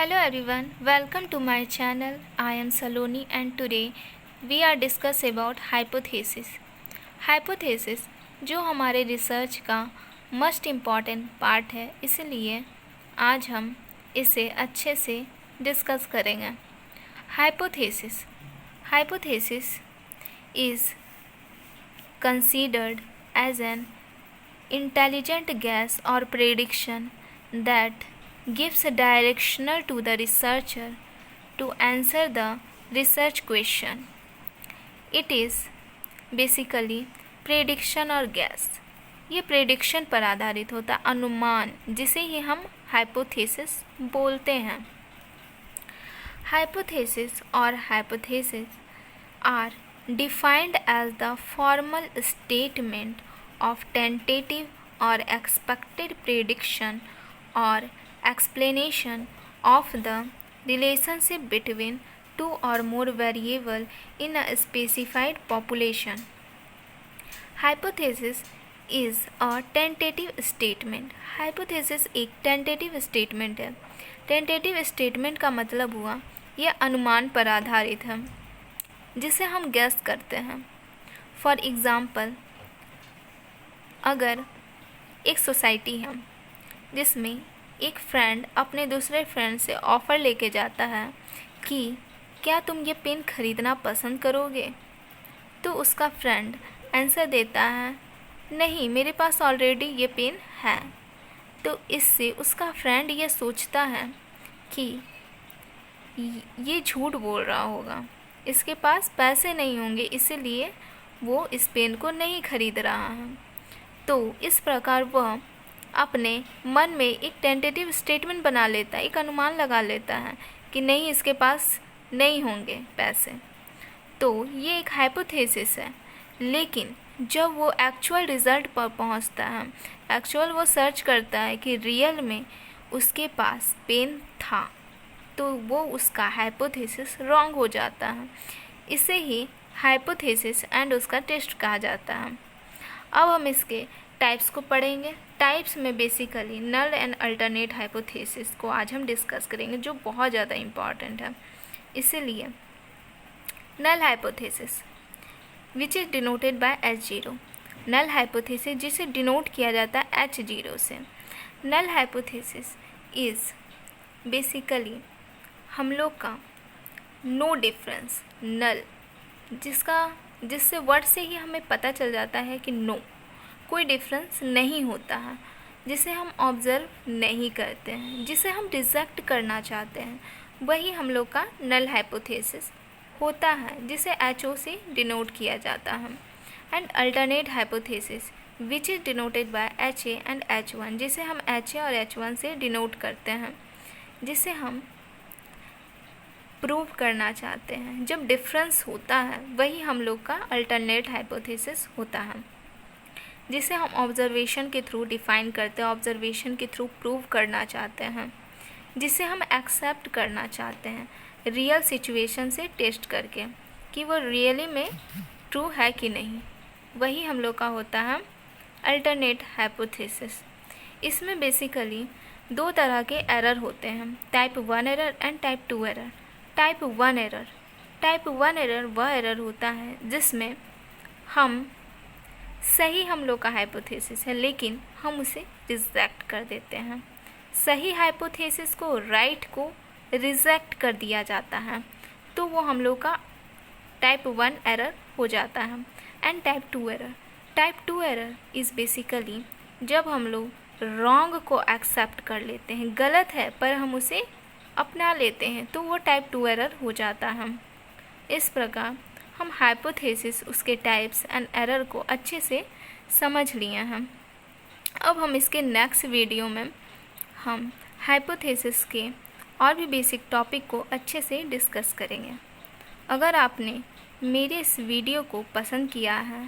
Hello everyone, welcome to my channel. I am Saloni and today we are discuss about hypothesis. Hypothesis जो हमारे research का must important part है, इसलिए आज हम इसे अच्छे से डिस्कस करेंगे. Hypothesis is considered as an intelligent guess or prediction that gives directional to the researcher to answer the research question. It is basically prediction or guess. ये प्रेडिक्शन पर आधारित होता है, अनुमान, जिसे ही हम हाइपोथेसिस बोलते हैं. हाइपोथेसिस और hypothesis are defined as the formal statement of tentative or expected prediction or explanation of the relationship between two or more variables in a specified population. Hypothesis is a tentative statement. Hypothesis एक tentative statement है. Tentative statement का मतलब हुआ यह अनुमान पर आधारित है जिसे हम गैस करते हैं. फॉर एग्ज़ाम्पल, अगर एक सोसाइटी है जिसमें एक फ्रेंड अपने दूसरे फ्रेंड से ऑफ़र लेके जाता है कि क्या तुम ये पेन ख़रीदना पसंद करोगे, तो उसका फ्रेंड आंसर देता है नहीं, मेरे पास ऑलरेडी ये पेन है. तो इससे उसका फ्रेंड ये सोचता है कि ये झूठ बोल रहा होगा, इसके पास पैसे नहीं होंगे, इसीलिए वो इस पेन को नहीं खरीद रहा है. तो इस प्रकार वह अपने मन में एक टेंटेटिव स्टेटमेंट बना लेता है, एक अनुमान लगा लेता है कि नहीं, इसके पास नहीं होंगे पैसे. तो ये एक हाइपोथेसिस है. लेकिन जब वो एक्चुअल रिज़ल्ट पर पहुंचता है, एक्चुअल वो सर्च करता है कि रियल में उसके पास पेन था, तो वो उसका हाइपोथेसिस रॉन्ग हो जाता है. इसे ही हाइपोथेसिस एंड उसका टेस्ट कहा जाता है. अब हम इसके टाइप्स को पढ़ेंगे. टाइप्स में basically null and alternate hypothesis को आज हम डिस्कस करेंगे, जो बहुत ज़्यादा इम्पॉर्टेंट है. इसीलिए null hypothesis which is denoted by H0. Null hypothesis जिसे डिनोट किया जाता है H0 से. नल हाइपोथेसिस इज़ बेसिकली हम लोग का नो डिफरेंस. नल जिससे वर्ड से ही हमें पता चल जाता है कि नो, कोई डिफरेंस नहीं होता है, जिसे हम ऑब्ज़र्व नहीं करते हैं, जिसे हम रिजेक्ट करना चाहते हैं, वही हम लोग का नल हाइपोथेसिस होता है, जिसे HO से डिनोट किया जाता है. And alternate hypothesis which is denoted bye HA and H1, जिसे हम HA और H1 से डिनोट करते हैं, जिसे हम प्रूव करना चाहते हैं. जब डिफरेंस होता है वही हम लोग का अल्टरनेट हाइपोथेसिस होता है, जिसे हम ऑब्जर्वेशन के थ्रू डिफ़ाइन करते हैं, ऑब्जर्वेशन के थ्रू प्रूव करना चाहते हैं, जिसे हम एक्सेप्ट करना चाहते हैं रियल सिचुएशन से टेस्ट करके कि वो रियली में ट्रू है कि नहीं. वही हम लोग का होता है अल्टरनेट हाइपोथेसिस. इसमें बेसिकली दो तरह के एरर होते हैं, type 1 error and type 2 error. Type 1 error वह एरर होता है जिसमें सही हम लोग का हाइपोथेसिस है, लेकिन हम उसे रिजेक्ट कर देते हैं. सही हाइपोथेसिस को, राइट को रिजेक्ट कर दिया जाता है, तो वो हम लोग का टाइप 1 एरर हो जाता है. And type 2 error is basically जब हम लोग रॉन्ग को एक्सेप्ट कर लेते हैं, गलत है पर हम उसे अपना लेते हैं, तो वो टाइप 2 एरर हो जाता है. इस प्रकार हम हाइपोथेसिस, उसके टाइप्स एंड एरर को अच्छे से समझ लिए हैं. अब हम इसके नेक्स्ट वीडियो में हम हाइपोथेसिस के और भी बेसिक टॉपिक को अच्छे से डिस्कस करेंगे. अगर आपने मेरे इस वीडियो को पसंद किया है,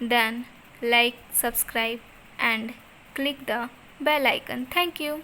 then like, subscribe and click the bell icon. Thank you.